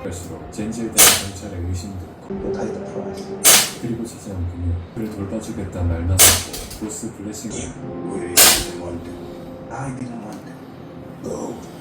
갈수록 젠지에 대한 경찰의 의심도 커. 그리고 찾아온 그녀, 그를 돌봐주겠다 말만 하고 보스 블레싱을 I didn't want to. Go.